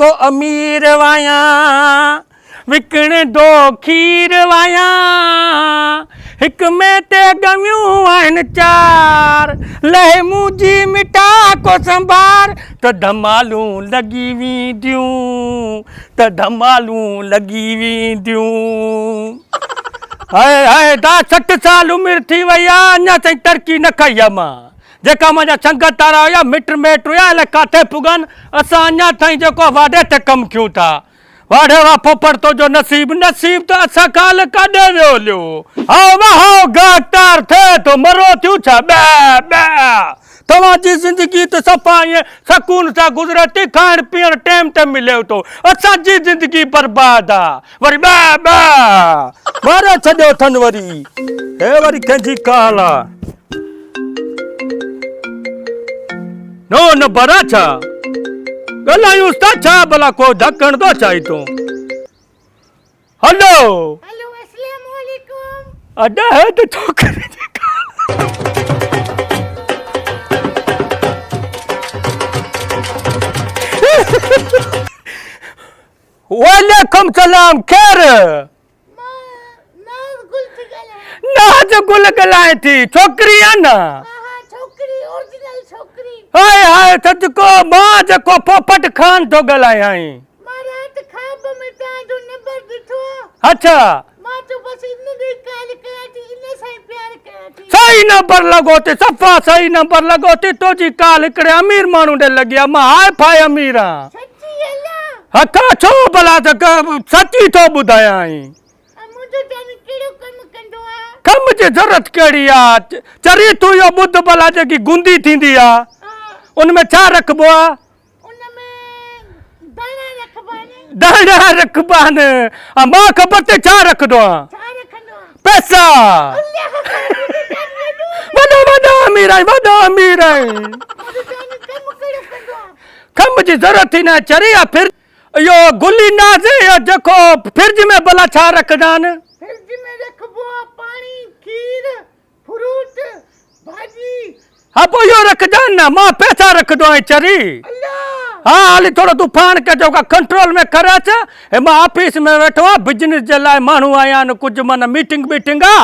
को अमीर वाया विकणे दो खीर वाया हिक में ते गमियूं आहिनि चार लहे मुंहिंजी मिठा को संभार त धमालूं लॻी वेंदियूं त धमालूं लॻी वेंदियूं हाय हाय दा 60 साल उमिरि थी वई आहे अञा ताईं तरक़ी न कई आहे मां जेका मुंहिंजा संगत वारा हुया मिट माइट हुया अलाए किथे पुगनि असां अञा ताईं जेको वाॾे ते कमु कयूं था वाड़े वा पोपड़ तो जो नसीब नसीब तो असा काल काडे वियो लियो हाओ वाहो गातार थे तो मरो थियो छा बे बे तव्हांजी जिंदगी तो सफ़ा ये सकून सा गुजरती खाइण पीअण टाइम ते मिले तो असांजी जिंदगी बर्बाद आ वरी बे बे मारे छॾियो थन वरी हे वरी कंहिंजी काल आ नो न बरा छा गलायूं था छा भला को ढकण दो चाही तूं हेलो हेलो अस्सलाम वालेकुम अड्डा है तो छोकरे वालेकुम सलाम खैर नाज गुल गलाए थी छोकरी है ना हाय हाय सदको मां जको पोपट खान तो गलाए आई मारात खाब में ता जो नंबर दिठो अच्छा मां तो बस इन दे काल कराती इन सही प्यार कराती सही नंबर लगोते सफा सही नंबर लगोते तो जी काल इकड़े अमीर मानू दे लगिया मां हाय फाय अमीर हां सच्ची अल्लाह हका छो भला त सच्ची तो बुधाया आई मुझे जाने केड़ो कम कंदो आ कम जी जरूरत केड़ी आ चरी तू यो बुध भला जेकी गुंदी थींदी आ उनमें छा रखबो आ उनमें दाना रखबाने दाना रखबान मां खबर ते छा रखदो आ छा रखंदो पैसा वडो वडो अमीर आई वडो अमीर आई मुझे जाने कम केड़ो कंदो आ कम जी जरूरत ही ना चरी आ फिर यो गुली नाज यो जको फ्रिज में भला छा रखदान फ्रिज में रखबो आ पानी खीर फ्रूट भाजी हाँ पो यो रखदान ना मां पैसा रखदो आई चरी अल्लाह हाँ हाली थोड़ो तूफान के जो कंट्रोल में करे छ ए मां ऑफिस में बैठो आ बिजनेस जे लाए मानू आया न कुछ मन मीटिंग आ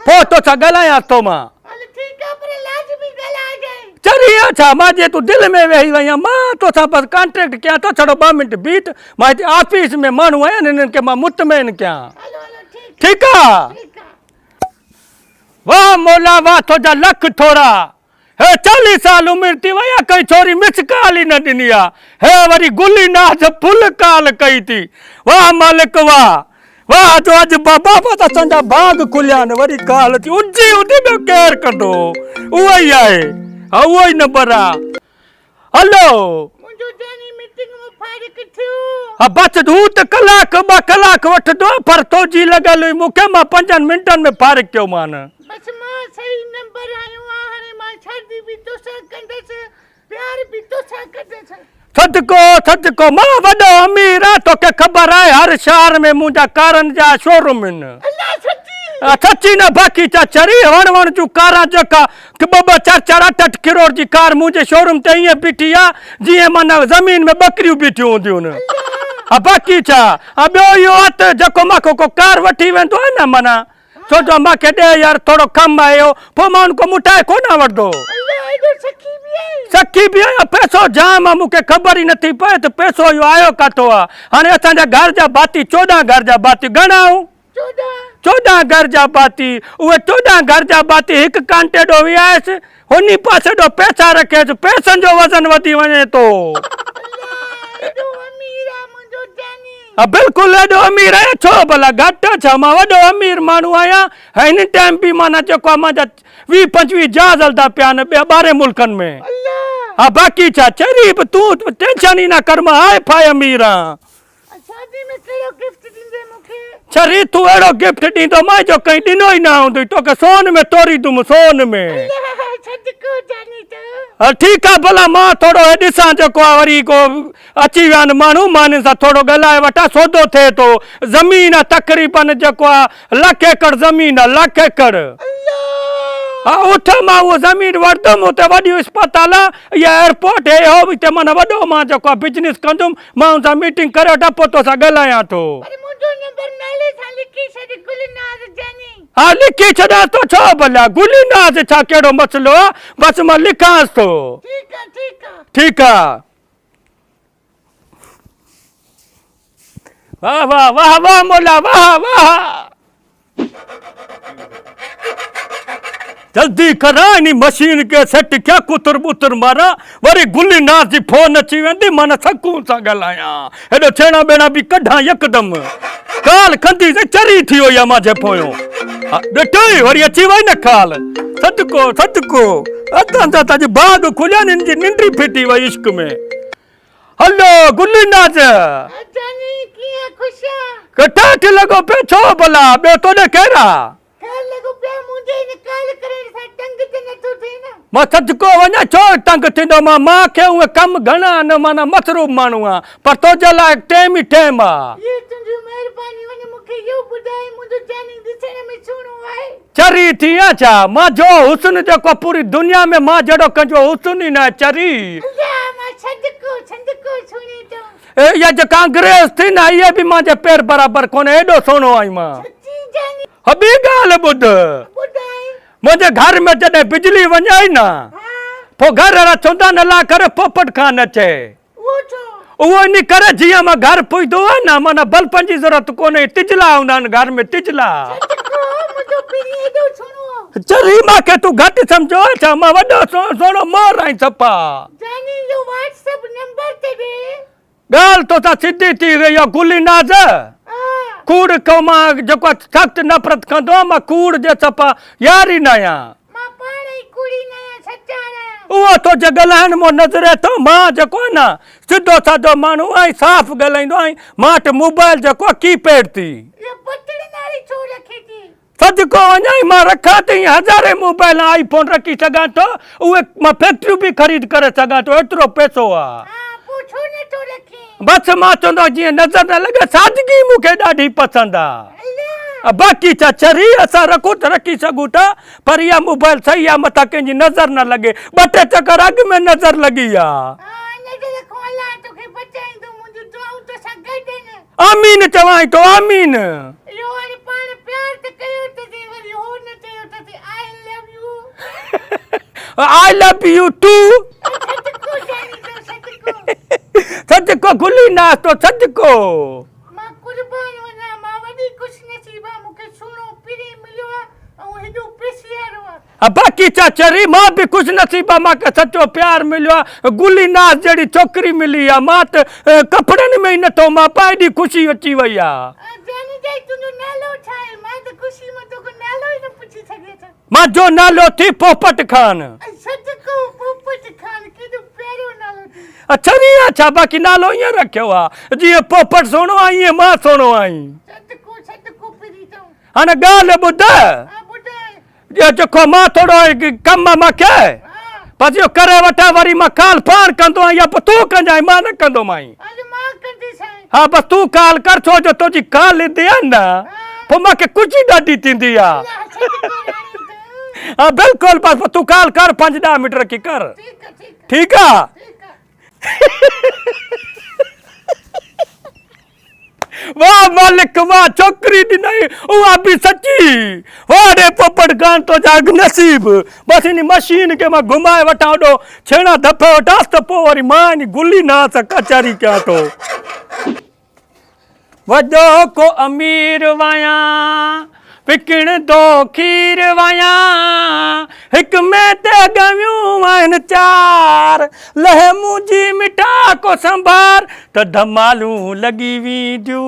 पो तो छा गलाया तो मां अल ठीक है पर लाजमी गला गए चरी अच्छा मां जे तू दिल में वेही वई मां तो सा बस कॉन्ट्रैक्ट किया तो छड़ो 2 मिनट बीत मां ऑफिस में मानू आया न इनके मां मुतमईन किया हेलो हेलो ठीक है वाह मौला वाह तो जा लख थोड़ा हे 40 साल उम्र थी वया कई छोरी मिस काल ही न दिनी आ हे वरी गुली नाज फुल काल कई थी वाह मालिक वाह वाह जो आज बाबा बस असांजा बाग खुलिया न वरी काल थी उजी उदी में केर कंदो उहो ही आहे हा उहो ही नंबर आ हेलो मुझो जानी मीटिंग में फारिक थियो हा बस तू त कलाक 2 कलाक वठदो पर तो जी लगल मुके मां 5 मिनटन में फारिक क्यों मान बस मां सही नंबर आयो आ हने मां शादी भी तो सा कंदस प्यार भी तो सा कंदस सदको मां वडो अमीर आ तो के खबर है हर शहर में मुंजा कारन जा शोरूम इन अल्लाह सच्ची सच्ची न बाकी चा चरी वण जू कारा जका कि 2-4 8 करोड़ जी कार मुंजे शोरूम ते ये बीठी आ जी मन जमीन में बकरियों बीठी होंदियूं न आ बाकी चा आ बयो यो अत जको माको को कार वठी वेंदो है न मना सोचो माके दे यार थोड़ो कम आयो पो मां उनको मुटाए कोना वरदो अल्लाह इधर सखी भी है पैसो जाम मुके खबर ही नथी पए तो पैसो यो आयो कातो आ हाने असांजा घर जा बाती 14 घर जा बाती गणाऊं 14 घर जा बाती उहे 14 घर जा बाती एक कांटे डो वियास होनी पासे डो पैसा रखे पैसन जो वजन वधी वने तो बिल्कुल एडो अमीर है छो भला घट छ मां वडो अमीर मानू आया इन टाइम भी माना जको मां 20-25 जहाज हलदा पिया न 12 मुल्कन में हाँ बाकी छा चरी तू टेंशन ही ना कर मां हाय फाय अमीर हां शादी में केड़ो गिफ्ट दींदे मुखे चरी तू एड़ो गिफ्ट दींदो मां जो कहीं दिनो ही ना हुंदो तो के सोन में तोरी दूं सोन में सदको जानी तो ठीक है भला मां थोड़ो ॾिसां जेको वरी को अची विया आहिनि माण्हू माने सां थोड़ो ॻाल्हाए वठां सौदो थिए थो ज़मीन तक़रीबन जेको आहे 1 लाख एकड़ ज़मीन 1 लाख एकड़ हाँ उठ मां वो जमीन वठदुमि उते वॾी अस्पताल आहे इहा एयरपोर्ट है हो हिते माना वॾो मां जेको बिजनेस कंदुमि मां हुन सां मीटिंग करे वठां पोइ तोसां ॻाल्हायां थो पर मुंहिंजो नंबर नाले सां लिखी छॾ गुलनाज़ जानी हाँ लिखी छॾां थो छो भला गुलनाज़ छा कहिड़ो मसइलो आहे बसि मां लिखांसि थो ठीकु आहे ठीकु आहे ठीक है वाह वाह वाह वाह मोला वाह वाह जल्दी करा इन मशीन के सेट क्या कुतर बुतर मारा वरी गुलनाज़ जी फोन अची वेंदी माना सकून सां ॻाल्हायां हेॾो छेणा ॿेणा बि कढां यकदमि काल कंदी त चरी थी वई आहे मुंहिंजे पोयों ॾिठो वरी अची वई न काल सदको सदको अतां त तव्हांजी बाग खुलिया न जी निंड्री फिटी वई इश्क में हलो गुलनाज़ जानी कीअं ख़ुशि आहे कटाठ लॻो पियो छो भला ॿियो तोॾे केरु आहे ख़्याल लॻो पिया मुंहिंजे हिन काल करण सां टंग ते नथो थिए न मां सदको वञा छो तंग थींदो मां खे उहे कम घणा आहिनि माना मसरूफ़ माण्हू आहे पर तुंहिंजे लाइ टाइम ई टाइम आहे ये तुंहिंजी महिरबानी वञ मूंखे इहो ॿुधाए मुंहिंजो जानी ॾिसण में सुहिणो आहे चरी थी आहे छा मां जो हुस्न जेको पूरी दुनिया में मां जहिड़ो कंहिंजो हुस्न ई न चरी अल्लाह मां छदको सुणी थो इहा जेका अंग्रेज़ थी न इहे बि मुंहिंजे पेर बराबरि कोन्हे एॾो सुहिणो आई मां सच्ची जानी ॿी ॻाल्हि ॿुध ॿुधाए मुंहिंजे घर में जॾहिं बिजली वञे न हाँ पोइ घर वारा चवंदा न ला करे पोपट खां न अचे वो छो उहो इन करे जीअं मां घर पुॼंदो आहे न माना बल्बनि जी ज़रूरत कोन्हे तिजला हूंदा आहिनि घर में तिजला छदको मुंहिंजो पीरी एॾो सुहिणो चरी मूंखे तूं घटि सम्झो छा मां वॾो सुहिणो मोर आई सफ़ा जानी जो व्हाट्सएप नंबर ते ॾे ॻाल्हि तो सां सिधी थी वई आहे गुलनाज़ हाँ कूड़ को मां जेको सख़्तु नफ़रत कंदो आहियां मां कूड़ जे सफ़ा यार ई न आहियां मां पाण ई कुड़ी न आहियां सचा आहियां उहो तो जे ॻाल्हाइण मां नज़रे थो मां जेको आहे न सिधो साधो माण्हू आहीं साफ़ ॻाल्हाईंदो आहीं मां वटि मोबाइल जेको कीपैड थी ये बटण वारी छो रखी थी सदको वञाई मां रखां थी हज़ारे मोबाइल आईफोन रखी सघां थो उहे मां फैक्ट्रियूं बि ख़रीद करे सघां थो एतिरो पैसो आहे हाँ पूछो न तो रखी बसि मां चवंदो जीअं नज़र न लॻे सादगी मूंखे ॾाढी पसंदि आहे अल्लाह बाक़ी छा चरी असां रखूं त रखी सघूं था पर इहा मोबाइल सही आहे मथां कंहिंजी नज़र न लॻे ॿ टे चकर अॻु में नज़र लॻी आहे हाँ नज़र को अल्लाह तोखे बचाईंदो मुंहिंजो दुआऊं तो सां गॾु आहिनि आमीन चवां थो आमीन इहो वरी पाण प्यार त कयो त थी वरी हो न चयो त थी आई लव यू टू छदको जानी तो छदको सदको गुलनाज़ तो सदको मां कुर्बान वञा मां वॾी ख़ुशनसीबा मूंखे सुहिणो पीरी मिलियो आहे ऐं हेॾो पेशियारो आहे बाक़ी छा चरी मां बि ख़ुशि नसीब आहे मूंखे सचो प्यार मिलियो आहे गुलनाज़ जहिड़ी छोकिरी मिली आहे मां त कपिड़नि में ई नथो मां पाए एॾी ख़ुशी अची वई आहे जानी जाई तुंहिंजो नालो छा आहे मां त ख़ुशी में तोखे नालो ई न पुछी सघे थो मुंहिंजो नालो थी पोपट खान छदको पोपट खान केॾो प्यारो नालो थी अच्छा नहीं अच्छा बाक़ी नालो ईअं रखियो आहे जीअं पोपट सुहिणो आहे ईअं मां सुहिणो आहीं छदको पीरी थो हाणे ॻाल्हि ॿुध हाँ ॿुधाए जेको मां थोरो कमु मूंखे हाँ बसि इहो करे वठां वरी मां काल पाण कंदो आहियां या पोइ तूं कंजांइ मां न कंदोमांइ अॼु मां कंदी साईं हा बसि तूं काल कर छो जो तुंहिंजी काल ईंदी आहे न पोइ मूंखे ख़ुशी ॾाढी थींदी आहे अल्लाह छदको राणी तो हा बिल्कुलु बसि तूं काल कर 5-10 मिंट रखी कर ठीक है ठीकु आहे वाह मालिक वाह छोकिरी ॾिनई उहा बि सची वाह रे पोपट खान तो जाग नसीब बसि इन मशीन खे मां घुमाए वठां ओॾो छेणा दफ़े वठांसि त पोइ वरी मां इन गुलनाज़ कचहरी कयां थो वॾो को अमीर वाया विकिण दो खीर वाया हिक में ते गवियूं आहिनि 4 लह मुंहिंजी मिठा को संभार त धमालूं लॻी वेंदियूं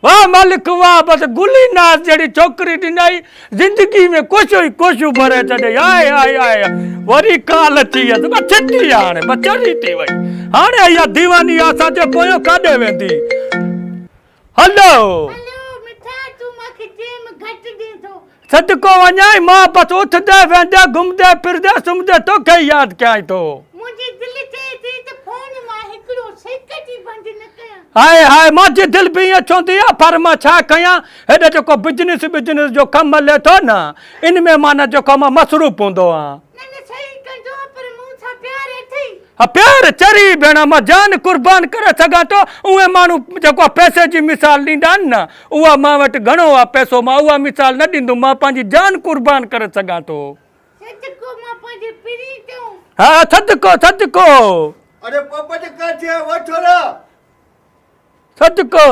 वाह मालिक वाह बसि गुलनाज़ जहिड़ी छोकिरी ॾिनई ज़िंदगी में कोशिशि ई कोशिशि भरे छॾे आए आए आए वरी काल अची वियसि बसि छिटी हाणे बसि चरी थी वई हाणे इहा दीवानी असांजे पोयों काॾे वेंदी हलो सदको वञाई मां बसि उथंदे वेंदे घुमंदे फिरंदे सुम्हंदे तोखे यादि कयां थो मुंहिंजी दिलि चए थी त फोन मां हिकिड़ो सेकंड ई बंदि न कयां हाय हाय मुंहिंजी दिलि बि ईअं चवंदी आहे पर मां छा कयां हेॾे जेको बिजनेस जो कमु हले थो न इन में माना जेको मां मसरूफ़ हूंदो आहियां न न सही कंदो पर मूं सां प्यार अथई हा प्यार चरी भेण मां जान कुर्बान करे सघां थो उहे माण्हू जेको पैसे जी मिसाल ॾींदा आहिनि न उहा मां वटि घणो आहे पैसो मां उहा मिसाल न ॾींदुमि मां पंहिंजी जान कुर्बान करे सघां थो सदको मां पंहिंजे पीरी चऊं हा सदको सदको अरे पोपट काथे वो छोरा सदको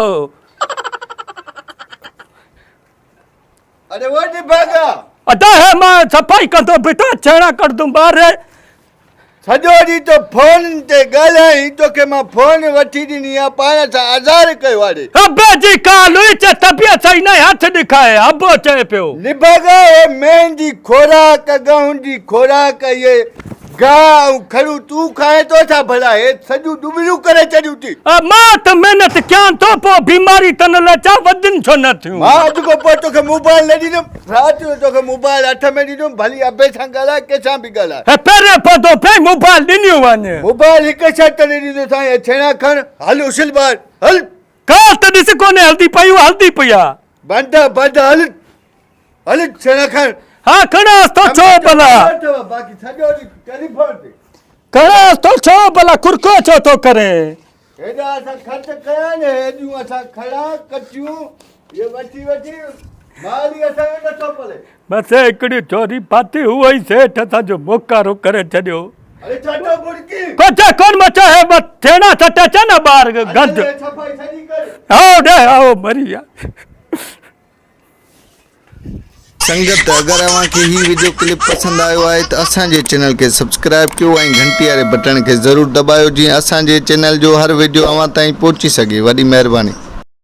अरे वो निभागा अदा है मां सफ़ाई कंदो बेटा छेड़ा कंदुमि ॿार सॼो ॾींहुं तो फोन ते ॻाल्हाई तोखे मां फोन वठी ॾिनी आहे पाण सां आज़ार कयो आहे अबे जी काल हुई चे तबियत सही न हथ ॾिखाए अबो चए पियो निभागा ये मेहंदी खोराक गहूं जी खोराक ये गांव खड़ू तू खाए तो छा भला हे सॼो डुबरियूं करे चढ़ियूं थी मां त महिनत कयां थो पोइ बीमारी त न लचा वधिन छो न थियूं मां अॼु खां पोइ तोखे मोबाइल न ॾींदुमि राति जो तोखे मोबाइल हथ में ॾींदुमि भली अबे सां ॻाल्हाए कंहिंसां बि ॻाल्हाए हे पहिरें पतो पे मोबाइल ॾिनियूं वञ मोबाइल हिकु शर्त न ॾींदो साईं छेड़ा खण हल उछल ॿार हल का त ॾिस कोन्हे हल्दी पई हल्दी पई आहे बंद बंद हल हल छेड़ा खण हा खणांसि थो छो भला बाक़ी सॼो ॾींहुं टेलीफोन ते खणांसि थो छो भला कुरको छो थो करे हेॾा असां ख़र्च कया न हेॾियूं असां खड़ा कचियूं इहे वठी वठी माल ई असांखे नथो पले बसि हिकिड़ी चोरी पाती उहो ई सेठ असांजो मोकारो करे छॾियो अरे चाटो बुड़की कुझु कोन मचा है बस छेड़ा सटे चे न ॿार गंद सफ़ाई सॼी कर आओ ॾे आओ मरी विया संगत अगर अव्हांखे ही वीडियो क्लिप पसंद आयो आहे तो असांजे चैनल के सब्सक्राइब कयो ऐं घंटी वारे बटन के ज़रूर दबायो जीअं असांजे चैनल जो हर वीडियो अव्हां ताईं पहुची सघे वॾी महिरबानी।